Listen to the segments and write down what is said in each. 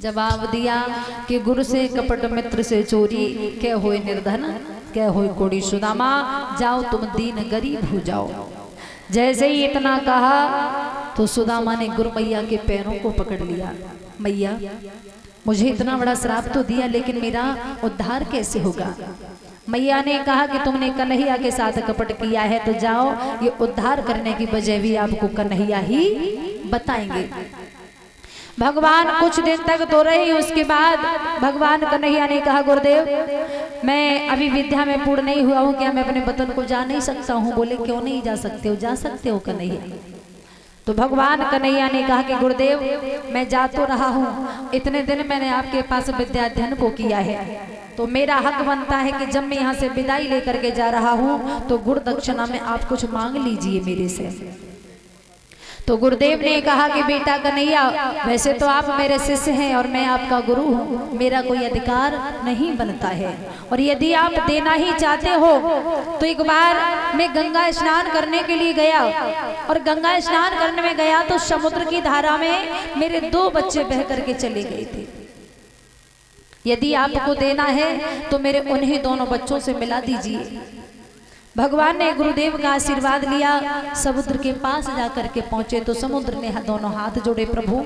जवाब दिया कि गुरु से कपट मित्र से चोरी, क्या होए निर्धन क्या होए कोड़ी। सुदामा जाओ तुम दीन गरीब हो जाओ। जैसे ही इतना कहा तो सुदामा ने गुरु मैया के पैरों को पकड़ लिया। मैया मुझे इतना बड़ा श्राप तो दिया, लेकिन मेरा उद्धार कैसे होगा। मैया ने कहा कि तुमने कन्हैया के साथ कपट किया है, तो जाओ ये उद्धार करने की वजह भी आपको कन्हैया ही बताएंगे। भगवान कुछ दिन तक तो रहे, उसके बाद भगवान कन्हैया ने कहा गुरुदेव मैं अभी विद्या में पूर्ण नहीं हुआ हूँ, क्या मैं अपने वतन को जा नहीं सकता हूँ। बोले क्यों नहीं जा सकते हो, जा सकते हो कन्हैया। तो भगवान कन्हैया ने कहा कि गुरुदेव मैं जा तो रहा हूँ, इतने दिन मैंने आपके पास विद्या अध्ययन को किया है, तो मेरा हक बनता है कि जब मैं यहाँ से विदाई लेकर के जा रहा हूँ तो गुरु दक्षिणा में आप कुछ मांग लीजिए मेरे से। तो गुरुदेव ने कहा कि बेटा कन्हैया वैसे तो आप मेरे शिष्य हैं और मैं आपका गुरु हूँ, मेरा कोई अधिकार नहीं बनता है, और यदि आप देना ही चाहते हो तो एक बार मैं गंगा स्नान करने के लिए गया, और गंगा स्नान करने में गया तो समुद्र की धारा में मेरे 2 बच्चे बह करके चले गए थे। यदि आपको देना है तो मेरे उन्हीं दोनों बच्चों से मिला दीजिए। भगवान ने गुरुदेव का आशीर्वाद लिया, समुद्र के पास जाकर के पहुंचे तो समुद्र ने दोनों हाथ जोड़े, प्रभु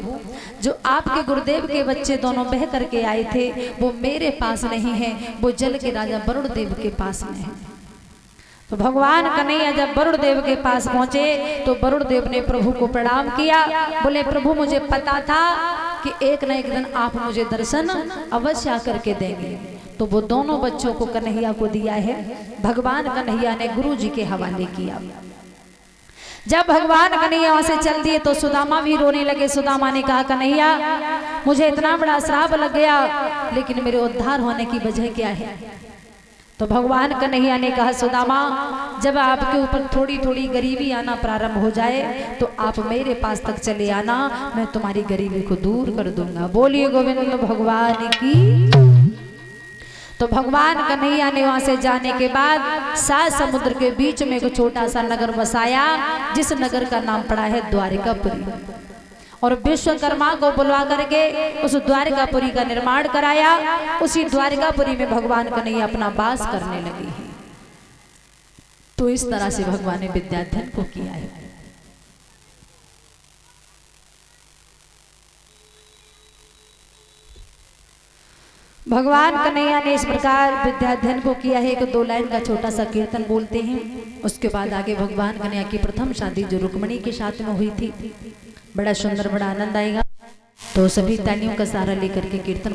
जो आपके गुरुदेव के बच्चे दोनों बह करके आए थे वो मेरे पास नहीं है, वो जल के राजा वरुण देव के पास में है। तो भगवान कन्हैया जब वरुण देव के पास पहुंचे तो वरुण देव ने प्रभु को प्रणाम किया। बोले प्रभु मुझे पता था कि एक न एक दिन आप मुझे दर्शन अवश्य आकर के देंगे। तो वो दोनों बच्चों को कन्हैया को दिया है, भगवान कन्हैया ने गुरु जी के हवाले किया। जब भगवान कन्हैया वहां से चल दिए तो सुदामा भी रोने लगे। सुदामा ने कहा कन्हैया मुझे इतना बड़ा श्राप लग गया, लेकिन मेरे उद्धार होने की वजह क्या है। तो भगवान कन्हैया ने कहा सुदामा जब आपके ऊपर थोड़ी थोड़ी गरीबी आना प्रारंभ हो जाए तो आप मेरे पास तक चले आना, मैं तुम्हारी गरीबी को दूर कर दूंगा। बोलिए गोविंद भगवान की। तो भगवान कन्हैया ने वहां से जाने के बाद 7 समुद्र के बीच में एक छोटा सा नगर बसाया, जिस नगर का नाम पड़ा है द्वारिकापुरी, और विश्वकर्मा को बुलवा करके उस द्वारिकापुरी का निर्माण कराया। उसी द्वारिकापुरी में भगवान कन्हैया अपना वास करने लगे हैं। तो इस तरह से भगवान ने विद्याध्ययन को किया है। भगवान कन्हैया ने इस प्रकार विद्याध्ययन को किया है। एक 2 लाइन का छोटा सा कीर्तन बोलते हैं, उसके बाद आगे भगवान कन्हैया की प्रथम शादी जो रुक्मिणी के साथ में हुई थी, बड़ा सुंदर बड़ा आनंद आएगा। तो सभी तालियों का सहारा लेकर के कीर्तन